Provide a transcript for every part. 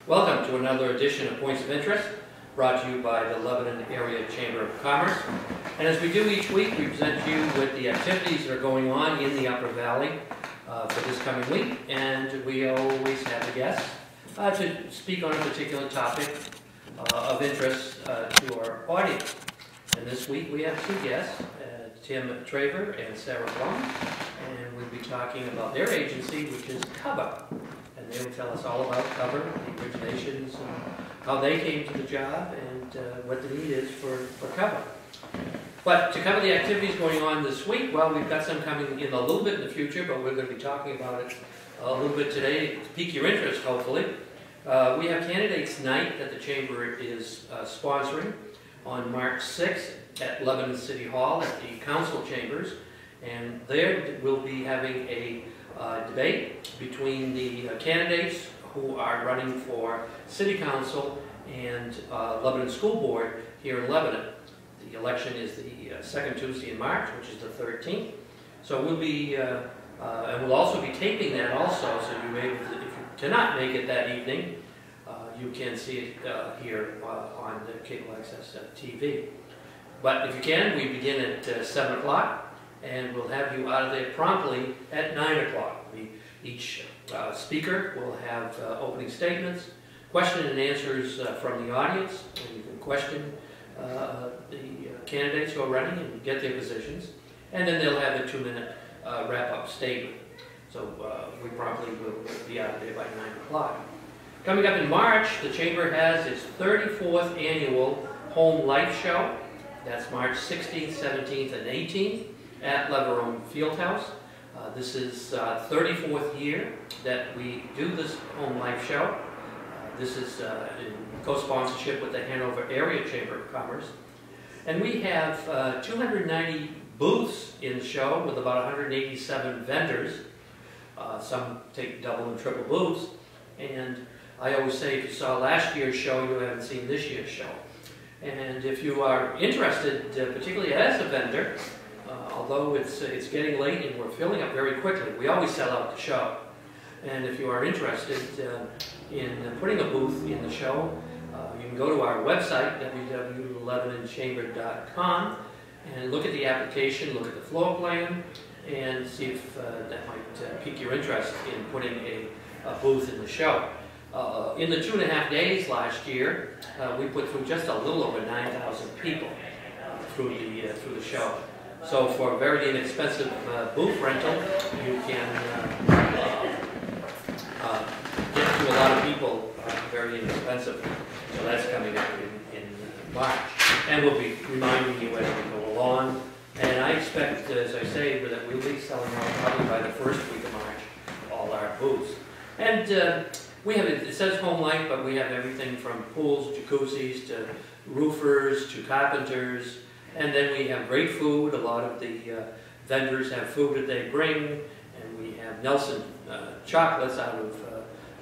Welcome to another edition of Points of Interest, brought to you by the Lebanon Area Chamber of Commerce. And as we do each week, we present you with the activities that are going on in the Upper Valley for this coming week. And we always have a guest to speak on a particular topic of interest to our audience. And this week we have two guests, Tim Traver and Sarah Blum, and we'll be talking about their agency, which is Cover. And they will tell us all about Cover, the originations, and how they came to the job, and what the need is for Cover. But to cover the activities going on this week, well, we've got some coming in a little bit in the future, but we're going to be talking about it a little bit today to pique your interest, hopefully. We have Candidates Night that the Chamber is sponsoring on March 6th at Lebanon City Hall at the Council Chambers. And there we'll be having a debate between the candidates who are running for City Council and Lebanon School Board here in Lebanon. The election is the second Tuesday in March, which is the 13th. So we'll be, and we'll also be taping that also, so you'll be able to, if you cannot make it that evening, you can see it here on the cable access TV. But if you can, we begin at 7 o'clock. And we'll have you out of there promptly at 9 o'clock. Each speaker will have opening statements, question and answers from the audience, and you can question the candidates who are running and get their positions. And then they'll have a 2-minute wrap-up statement. So we promptly will be out of there by 9 o'clock. Coming up in March, the Chamber has its 34th annual Home Life Show. That's March 16th, 17th, and 18th. At Leverone Fieldhouse. This is 34th year that we do this Home Life Show. This is in co-sponsorship with the Hanover Area Chamber of Commerce. And we have 290 booths in the show with about 187 vendors. Some take double and triple booths. And I always say if you saw last year's show, you haven't seen this year's show. And if you are interested, particularly as a vendor, although it's getting late and we're filling up very quickly, we always sell out the show. And if you are interested in putting a booth in the show, you can go to our website, www.lebanonchamber.com, and look at the application, look at the floor plan, and see if that might pique your interest in putting a booth in the show. In the 2.5 days last year, we put through just a little over 9,000 people through the show. So for a very inexpensive booth rental, you can get to a lot of people very inexpensively. So that's coming up in March. And we'll be reminding you as we go along. And I expect, as I say, that we'll be selling out probably by the first week of March, all our booths. And we have, it says Home Life, but we have everything from pools, jacuzzis, to roofers, to carpenters. And then we have great food. A lot of the vendors have food that they bring. And we have Nelson chocolates out of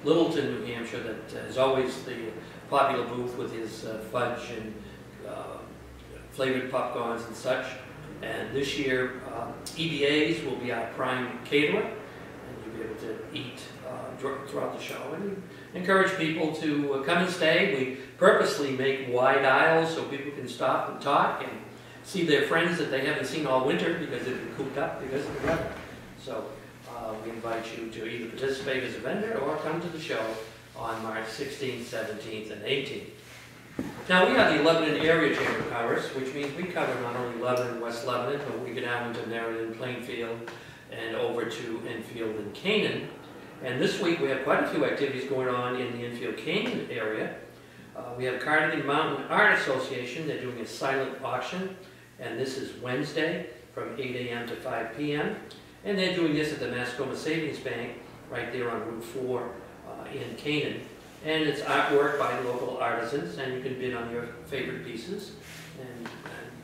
Littleton, New Hampshire, that is always the popular booth with his fudge and flavored popcorns and such. And this year, EBAs will be our prime caterer. And you'll be able to eat throughout the show. And we encourage people to come and stay. We purposely make wide aisles so people can stop and talk and see their friends that they haven't seen all winter because they've been cooped up because of the weather. So we invite you to either participate as a vendor or come to the show on March 16th, 17th, and 18th. Now we are the Lebanon Area Chamber of Commerce, which means we cover not only Lebanon and West Lebanon, but we get down into Meriden, Plainfield, and over to Enfield and Canaan. And this week we have quite a few activities going on in the Enfield-Canaan area. We have Cardigan Mountain Art Association. They're doing a silent auction. And this is Wednesday from 8 a.m. to 5 p.m. And they're doing this at the Mascoma Savings Bank right there on Route 4 in Canaan. And it's artwork by local artisans, and you can bid on your favorite pieces and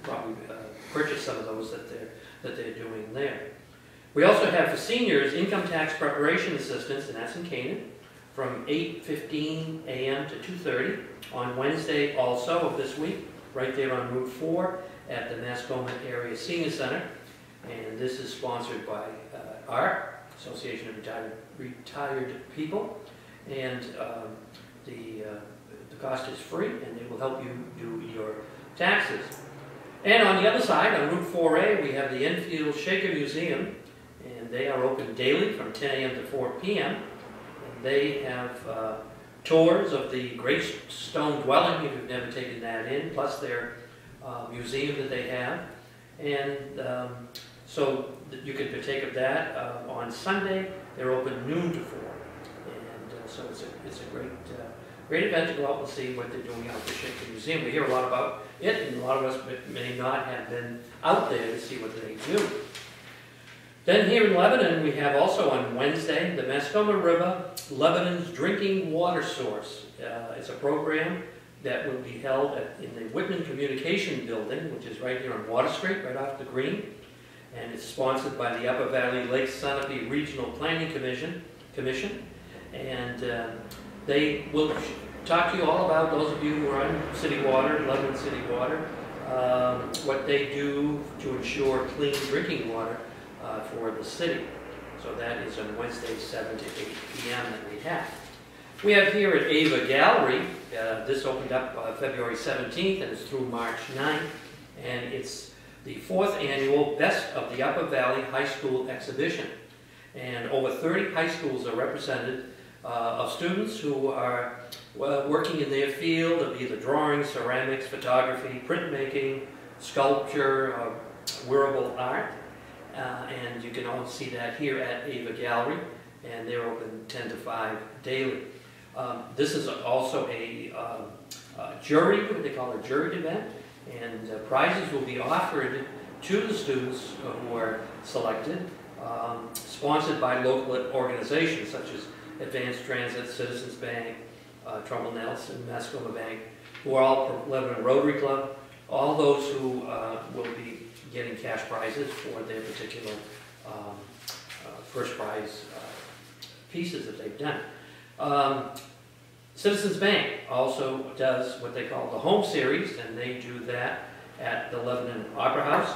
probably purchase some of those that they're doing there. We also have for seniors income tax preparation assistance, and that's in Canaan, from 8:15 a.m. to 2:30 on Wednesday also of this week, right there on Route 4 at the Mascoma Area Senior Center. And this is sponsored by ARC, Association of Retired People. And the cost is free, and they will help you do your taxes. And on the other side, on Route 4A, we have the Enfield Shaker Museum, and they are open daily from 10 a.m. to 4 p.m. And they have tours of the Great Stone Dwelling, if you've never taken that in, plus their museum that they have. And so you can partake of that. On Sunday, they're open noon to 4. And so it's a great event to go out and see what they're doing out at the Shaker Museum. We hear a lot about it, and a lot of us may not have been out there to see what they do. Then here in Lebanon, we have also on Wednesday, the Mascoma River, Lebanon's drinking water source. It's a program that will be held in the Whitman Communication Building, which is right here on Water Street, right off the green. And it's sponsored by the Upper Valley Lake Sunapee Regional Planning Commission. And they will talk to you all about, those of you who are on city water, Lebanon City Water, what they do to ensure clean drinking water for the city. So that is on Wednesday, 7 to 8 p.m. that we have. We have here at Ava Gallery, this opened up February 17th and it's through March 9th, and it's the 4th annual Best of the Upper Valley High School Exhibition. And over 30 high schools are represented of students who are working in their field of either drawing, ceramics, photography, printmaking, sculpture, wearable art. And you can all see that here at Ava Gallery, and they're open 10 to 5 daily. This is also a jury, what they call a juried event, and prizes will be offered to the students who are selected, sponsored by local organizations such as Advanced Transit, Citizens Bank, Trumbull Nelson, Mascoma Bank, who are all Lebanon Rotary Club, all those who will be getting cash prizes for their particular first prize pieces that they've done. Citizens Bank also does what they call the Home Series, and they do that at the Lebanon Opera House.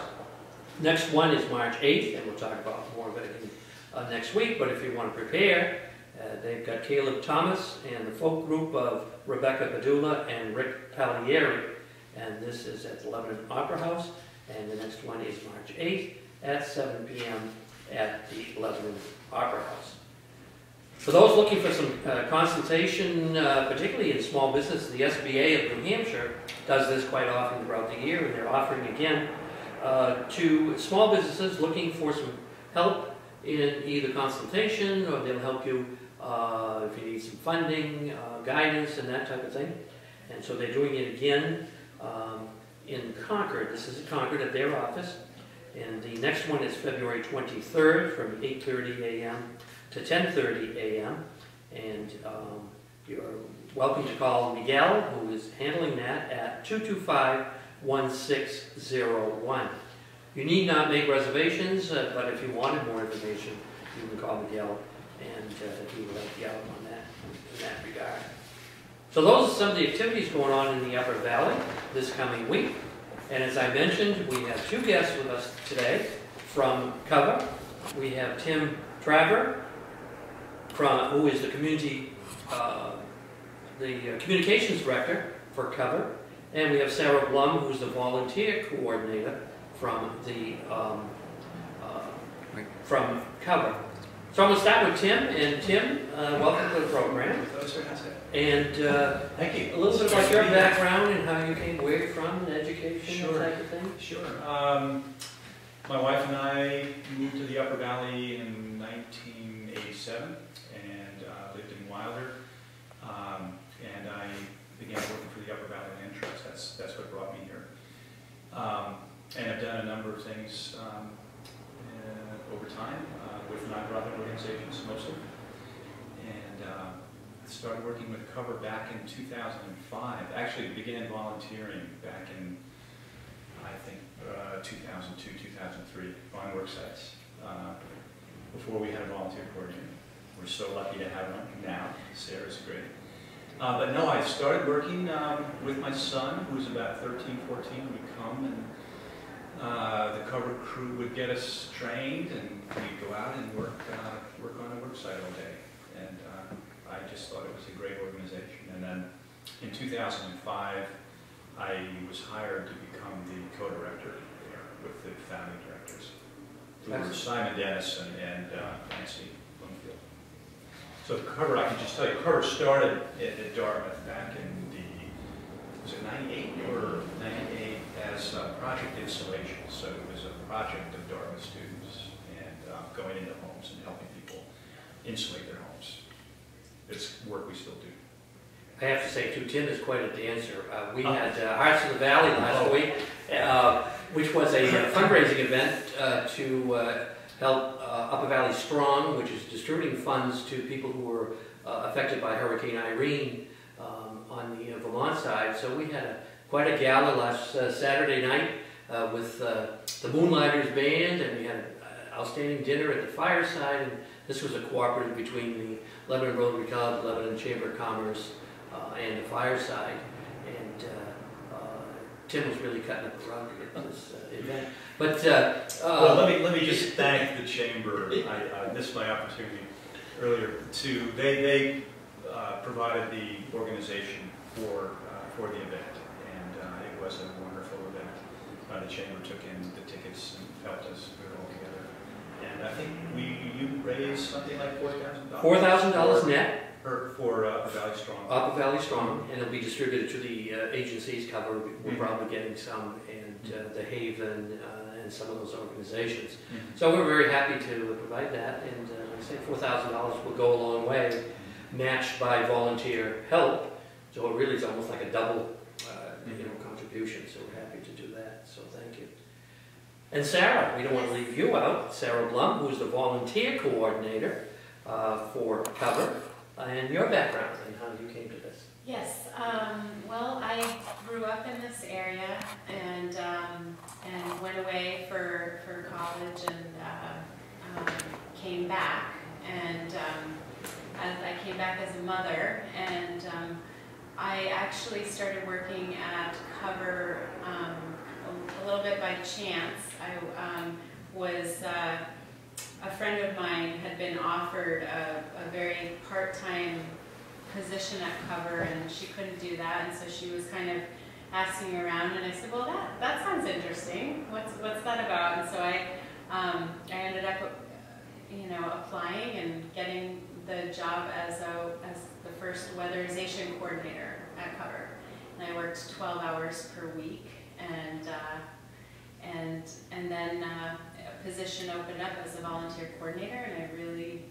Next one is March 8th, and we'll talk about more of it next week, but if you want to prepare, they've got Caleb Thomas and the folk group of Rebecca Padula and Rick Palieri, and this is at the Lebanon Opera House, and the next one is March 8th at 7 p.m. at the Lebanon Opera House. For those looking for some consultation, particularly in small business, the SBA of New Hampshire does this quite often throughout the year, and they're offering again to small businesses looking for some help in either consultation, or they'll help you if you need some funding, guidance, and that type of thing. And so they're doing it again in Concord. This is in Concord at their office. And the next one is February 23rd from 8:30 a.m. to 10:30 a.m. And you're welcome to call Miguel, who is handling that, at 225-1601. You need not make reservations, but if you wanted more information, you can call Miguel, and he will help you out on that, in that regard. So those are some of the activities going on in the Upper Valley this coming week. And as I mentioned, we have two guests with us today from Cover. We have Tim Traver, who is the communications director for Cover, and we have Sarah Blum, who's the volunteer coordinator from from Cover. So I'm going to start with Tim, and Tim, welcome to the program. And thank you. A little bit about your background and how you came, where you're from, and education, that type of thing. Sure. My wife and I moved to the Upper Valley in 1987 and lived in Wilder. And I began working for the Upper Valley Land Trust. That's what brought me here. And I've done a number of things over time with nonprofit organizations mostly. And I started working with Cover back in 2005. Actually began volunteering back in, I think, 2002, 2003 on work sites before we had a volunteer coordinator. We're so lucky to have one now. Sarah's great. But no, I started working with my son, who's about 13, 14, would come, and the Cover crew would get us trained, and we'd go out and work on a work site all day. And I just thought it was a great organization. And then in 2005, I was hired to become the co-director there with the founding directors, who were Simon Dennis and Nancy Bloomfield. So cover, I can just tell you, cover started at Dartmouth back in was it 98 or 98 as project installation. So it was a project of Dartmouth students and going into homes and helping people insulate their homes. It's work we still do. I have to say, too, Tim is quite a dancer. We had Hearts of the Valley last week, which was a fundraising event to help Upper Valley Strong, which is distributing funds to people who were affected by Hurricane Irene on the Vermont side. So we had quite a gala last Saturday night with the Moonlighters Band, and we had an outstanding dinner at the fireside. And this was a cooperative between the Lebanon Rotary Club, Lebanon Chamber of Commerce, and the fireside. And Tim was really cutting up the rug at this event. But well, let me just thank the chamber. I missed my opportunity earlier to they provided the organization for the event, and it was a wonderful event. The chamber took in the tickets and helped us put it all together. And I think you raised something like $4,000. $4,000 net. For Upper Valley Strong. Upper Valley Strong, and it'll be distributed to the agencies. Cover, we're probably getting some, and the Haven, and some of those organizations. So we're very happy to provide that, and like I say, $4,000 will go a long way, matched by volunteer help. So it really is almost like a double, contribution. So we're happy to do that. So thank you. And Sarah, we don't want to leave you out. Sarah Blum, who's the volunteer coordinator for Cover. And your background and how you came to this. Yes, well, I grew up in this area and went away for college and came back. And I came back as a mother, and I actually started working at Cover a little bit by chance. I was a friend of mine had been offered a very part-time position at Cover, and she couldn't do that, and so she was kind of asking around, and I said, well, that sounds interesting. What's that about? And so I ended up, applying and getting the job as the first weatherization coordinator at Cover, and I worked 12 hours per week, and then a position opened up as a volunteer coordinator, and I really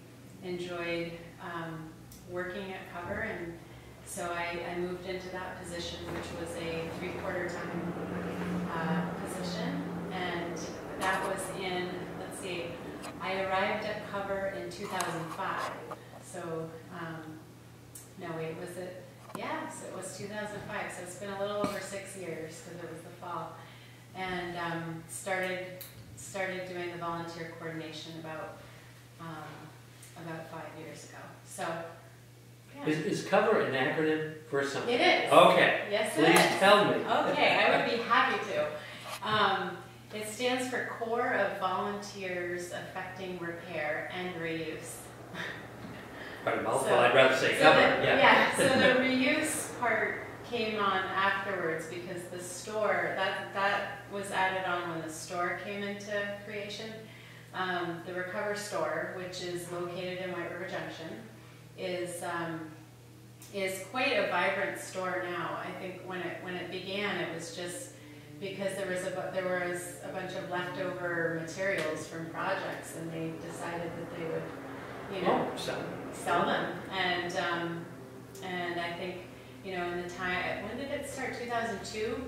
enjoyed working at Cover, and so I moved into that position, which was a 3/4 time position, and that was in, let's see, I arrived at Cover in 2005, so, no wait, was it, yeah, so it was 2005, so it's been a little over 6 years, because it was the fall, and started doing the volunteer coordination about 5 years ago. So, yeah. Is Cover an acronym for something? It is. Okay. Yes, it Please is. tell me. Okay, I would be happy to. It stands for Corps of Volunteers Affecting Repair and Reuse. Quite a mouthful. I'd rather say Cover. Yeah. So the reuse part came on afterwards because the store, that was added on when the store came into creation. The Recover store, which is located in White River Junction, is quite a vibrant store now. I think when it began, it was just because there was a bunch of leftover materials from projects, and they decided that they would, sell them. And I think, in the time, when did it start? 2002?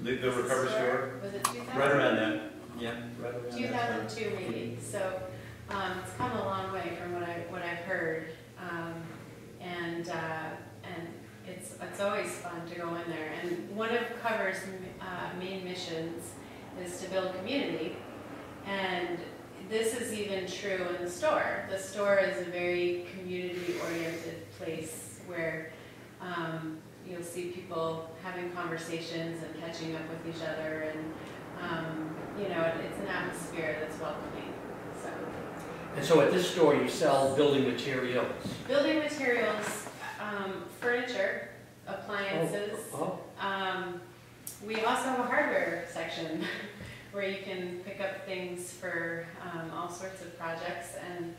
The Recover store? Was it 2000? Right around then. Yeah, right around 2002 maybe. So it's come a long way from what I've heard, and it's always fun to go in there. And one of Cover's main missions is to build community, and this is even true in the store. The store is a very community-oriented place where you'll see people having conversations and catching up with each other, and it's an atmosphere that's welcoming. So. And so at this store, you sell building materials? Building materials, furniture, appliances. Oh, We also have a hardware section where you can pick up things for all sorts of projects, and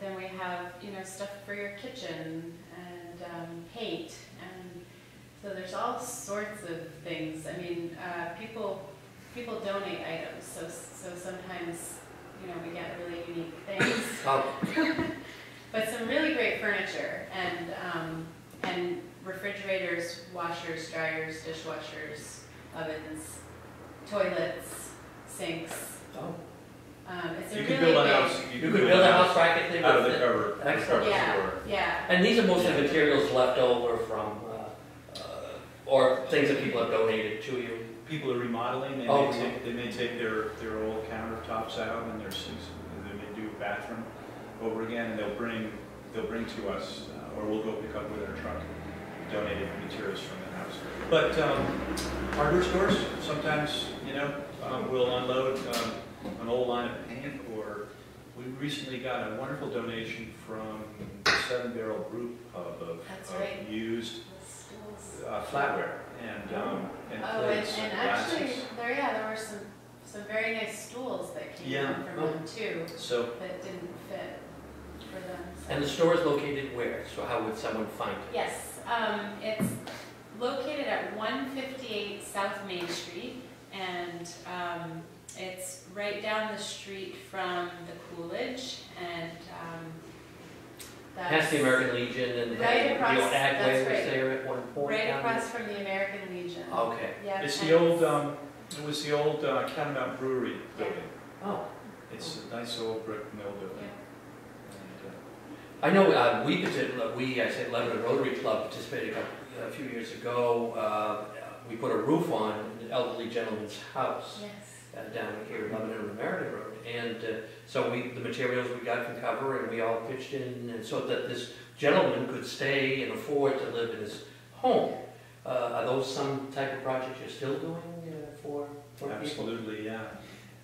then we have, you know, stuff for your kitchen and paint, and so there's all sorts of things. I mean, people donate items, so sometimes, you know, we get really unique things. But some really great furniture, and refrigerators, washers, dryers, dishwashers, ovens, toilets, sinks. Oh. It's a You really could build a big. house. You could build a house practically out of with the it. cover. Excellent. Yeah, store. yeah. And these are mostly materials left over from, or things that people have donated to you? People are remodeling. They may take their old countertops out and their sinks. They may do a bathroom over again, and they'll bring to us, or we'll go pick up with our truck donated materials from the house. But hardware stores sometimes, you know, will unload an old line of paint, or we recently got a wonderful donation from the 7 Barrel Group Hub of right. used flatware and plates And and actually, glasses. there were some very nice stools that came in from them too, So that didn't fit for them. So. And the store is located where? So how would someone find it? Yes, it's located at 158 South Main Street, and it's right down the street from the Coolidge, and that's Past the American Legion and right across, the old Agway that's was right. there at one point? Right down across from the American Legion. there? Okay. Yeah, it's and the old, it was the old Catamount Brewery building. Oh. It's a nice old brick mill building. Yeah. And, I know I said Lebanon Rotary Club participated a few years ago. We put a roof on an elderly gentleman's house Yes. down here in Lebanon and Meriden Road. And so the materials we got from cover, and we all pitched in, and so that this gentleman could stay and afford to live in his home. Are those some type of projects you're still doing for people? absolutely, yeah.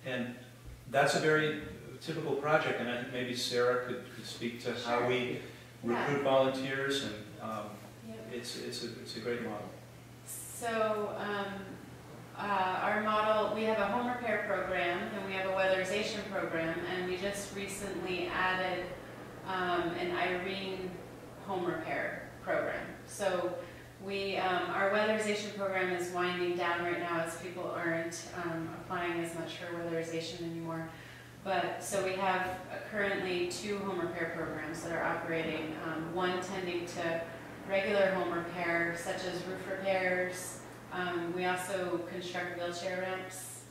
And that's a very typical project, and I think maybe Sarah could speak to how we recruit volunteers, and it's a great model. So our model, we have a home repair program, and we have a weatherization program, and we just recently added an Irene home repair program. So our weatherization program is winding down right now as people aren't applying as much for weatherization anymore. But so we have currently 2 home repair programs that are operating, one tending to regular home repair, such as roof repairs. We also construct wheelchair ramps.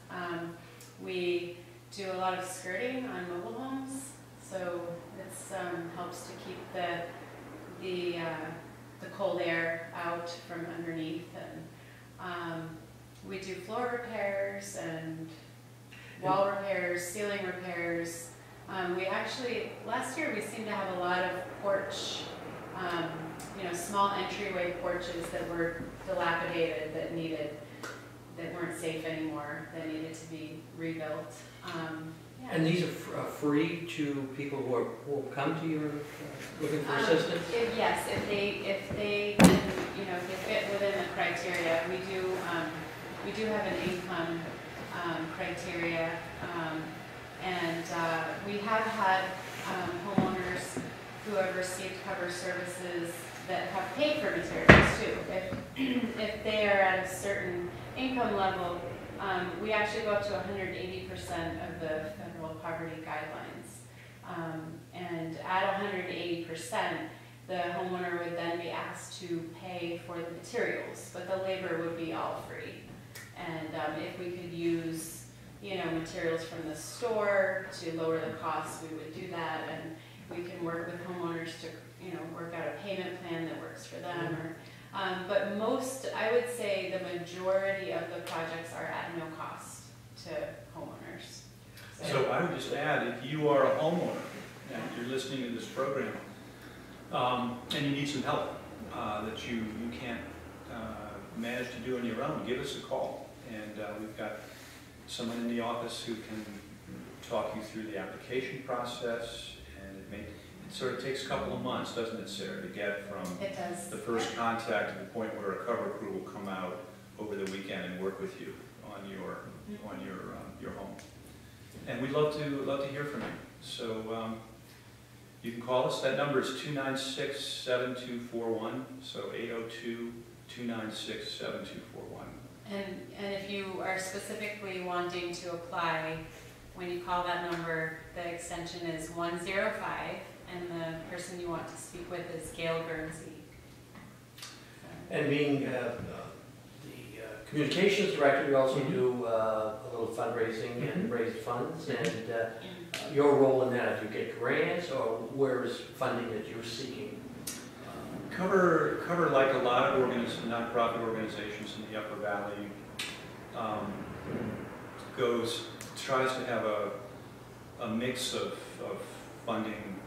We do a lot of skirting on mobile homes, so this helps to keep the cold air out from underneath. And we do floor repairs and wall repairs, ceiling repairs. We actually, last year we seemed to have a lot of porch, small entryway porches that were dilapidated, that weren't safe anymore, that needed to be rebuilt. And these are free to people who come to you looking for assistance? Yes, if they can, if they fit within the criteria. We do have an income criteria, and we have had homeowners who have received cover services that have paid for materials too. If they are at a certain income level, we actually go up to 180% of the federal poverty guidelines. And at 180%, the homeowner would then be asked to pay for the materials, but the labor would be all free. And if we could use materials from the store to lower the costs, we would do that, and we can work with homeowners to work out a payment plan that works for them. But I would say the majority of the projects are at no cost to homeowners. So I would just add, if you are a homeowner and you're listening to this program, and you need some help that you can't manage to do on your own, give us a call. And we've got someone in the office who can talk you through the application process, and it sort of takes a couple of months, doesn't it, Sarah, to get from It does. the first contact to the point where a cover crew will come out over the weekend and work with you on your home. And we'd love to hear from you. So you can call us. That number is 296-7241. So 802-296-7241. And if you are specifically wanting to apply, when you call that number, the extension is 105, and the person you want to speak with is Gail Guernsey. And being the communications director, you also do a little fundraising and raise funds, and your role in that, do you get grants, or where is funding that you're seeking? Cover like a lot of nonprofit organizations in the Upper Valley, tries to have a mix of funding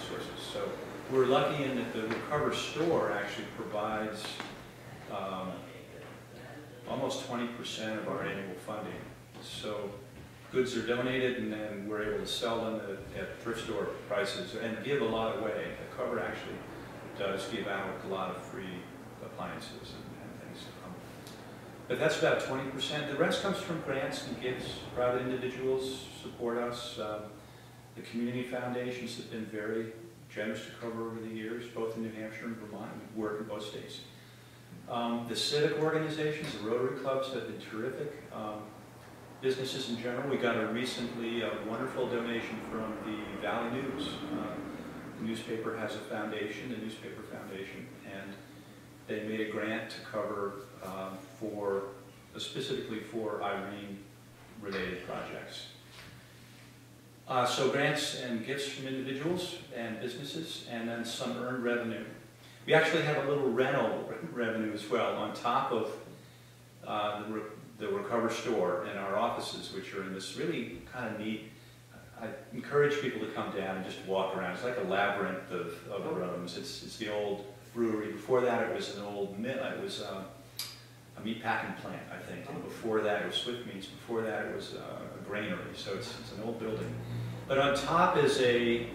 sources. So we're lucky in that the Recover store actually provides almost 20% of our annual funding. So goods are donated, and then we're able to sell them at thrift store prices and give a lot away. The Cover actually does give out a lot of free appliances and things. But that's about 20%. The rest comes from grants and gifts. Private individuals support us. The community foundations have been very generous to Cover over the years, both in New Hampshire and Vermont. We work in both states. The civic organizations, the Rotary clubs, have been terrific. Businesses in general. We got recently a wonderful donation from the Valley News. The newspaper has a foundation, the Newspaper Foundation, and they made a grant to cover specifically for Irene-related projects. So grants and gifts from individuals and businesses, and then some earned revenue. We actually have a little rental revenue as well on top of the Recover store and our offices, which are in this really kind of neat. I encourage people to come down and just walk around. It's like a labyrinth of rooms. It's the old brewery. Before that, it was an old mill. It was a meat packing plant, I think. And before that, it was Swift Meats. Before that, it was a granary. So it's an old building. But on top is a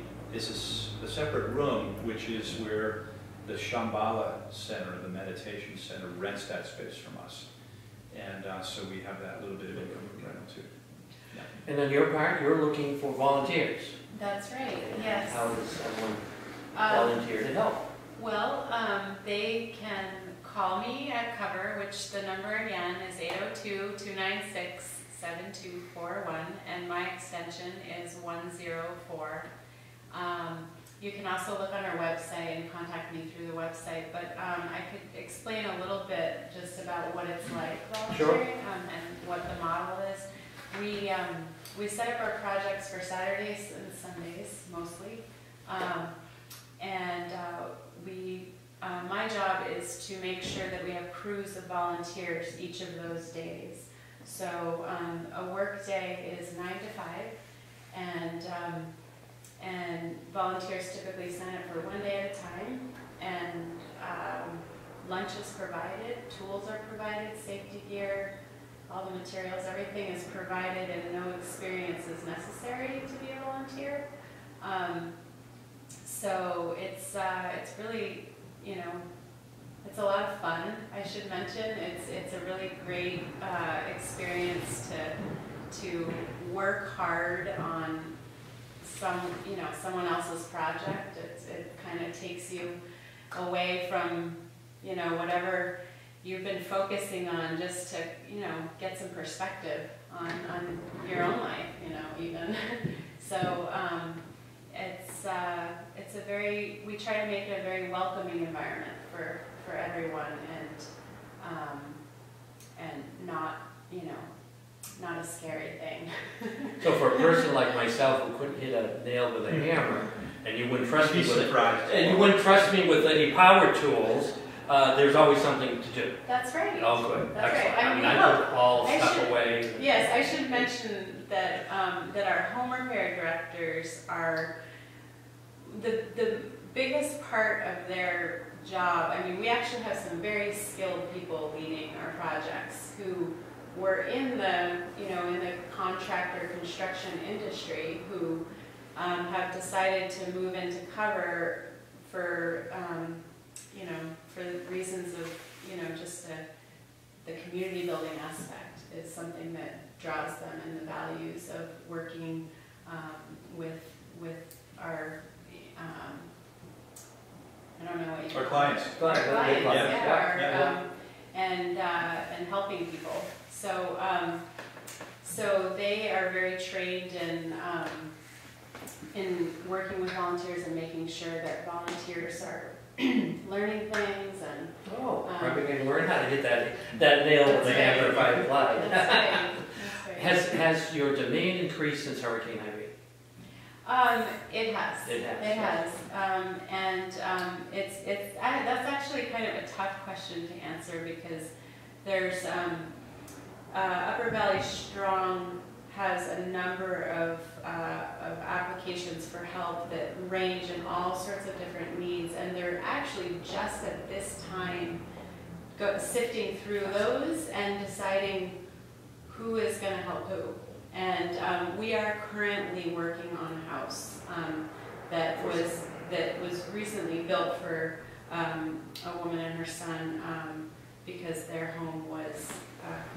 separate room, which is where the Shambhala Center, the meditation center, rents that space from us. And so we have that little bit of income from rental too. Yeah. And on your part, you're looking for volunteers. That's right, yes. How does someone volunteer to help? Well, they can call me at Cover, which the number again is 802-296-7241, and my extension is 104. You can also look on our website and contact me through the website, but I could explain a little bit just about what it's like volunteering. Sure. And what the model is. We set up our projects for Saturdays and Sundays mostly, my job is to make sure that we have crews of volunteers each of those days. So a work day is 9 to 5, and volunteers typically sign up for 1 day at a time, and lunch is provided, tools are provided, safety gear, all the materials, everything is provided, and no experience is necessary to be a volunteer. So it's really, it's a lot of fun, I should mention. It's a really great experience to work hard on someone else's project. It kind of takes you away from, whatever you've been focusing on, just to, get some perspective on your own life, even. So we try to make it a very welcoming environment for everyone, and not, not a scary thing. So for a person like myself who couldn't hit a nail with a hammer, and you wouldn't trust me with it, and you wouldn't trust me with any power tools, there's always something to do. That's right. Oh, good. That's excellent. right. I put all stuff away. Yes, I should mention that that our home repair directors are the biggest part of their job. I mean, we actually have some very skilled people leading our projects who were in the, in the contractor construction industry who have decided to move into cover for, for reasons of, just the community building aspect is something that draws them, and the values of working with our, I don't know what you Our clients. Our clients, Yeah. and helping people. So, so they are very trained in working with volunteers and making sure that volunteers are learning things and. Oh, probably going to learn how to get that nail with the hammer if I applied. That's right. That's right. Has your demand increased since Hurricane Irene? It has. It has. It has. That's actually kind of a tough question to answer because there's Upper Valley Strong has a number of applications for help that range in all sorts of different needs, and they're actually just at this time sifting through those and deciding who is going to help who. And we are currently working on a house that was recently built for a woman and her son because their home was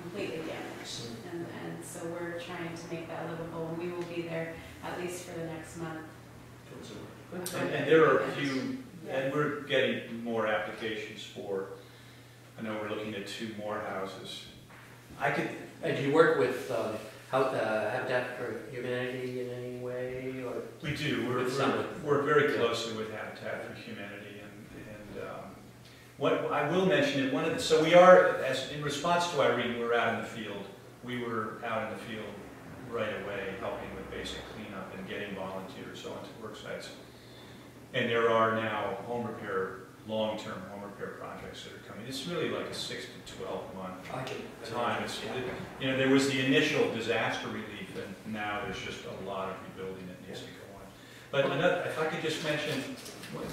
completely damaged. And so we're trying to make that livable, and we will be there at least for the next month. And there are a few, and we're getting more applications for, I know we're looking at 2 more houses. And do you work with Habitat for Humanity in any way? Or we do. We're very closely with Habitat for Humanity, and what I will mention is so we are, as in response to Irene, we're out in the field. We were out in the field right away, helping with basic cleanup and getting volunteers onto work sites. And there are now long-term home repair projects that are coming. It's really like a 6 to 12 month time. There was the initial disaster relief, and now there's just a lot of rebuilding that needs to go on. But if I could just mention,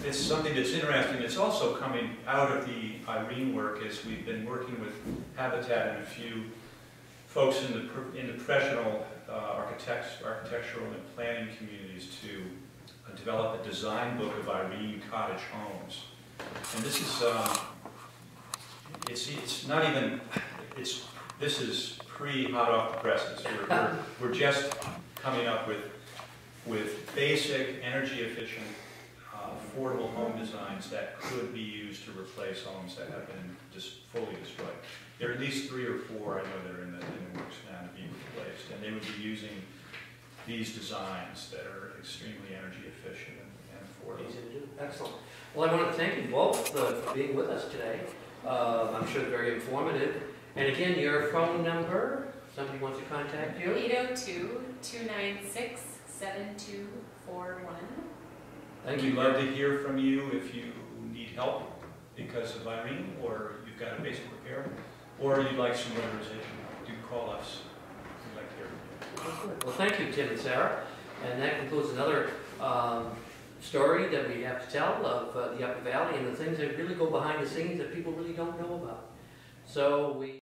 it's something that's interesting. It's also coming out of the Irene work is we've been working with Habitat and a few folks in the professional architectural and planning communities to develop a design book of Irene cottage homes. And this is, it's not even, this is pre-hot off the presses. We're just coming up with basic, energy efficient, affordable home designs that could be used to replace homes that have been just fully destroyed. There are at least 3 or 4 I know that are in the works now to be replaced, and they would be using these designs that are extremely energy efficient and affordable. Easy to do. Excellent. Well, I want to thank you both for being with us today. I'm sure very informative. And again, your phone number, somebody wants to contact you? 802-296-7241. Thank you. We'd love to hear from you if you need help because of Irene, or you've got a basic repair, or you'd like some weatherization. Do call us. We'd like to hear from you. Well, thank you, Tim and Sarah. And that concludes another story that we have to tell of the Upper Valley and the things that really go behind the scenes that people really don't know about. So we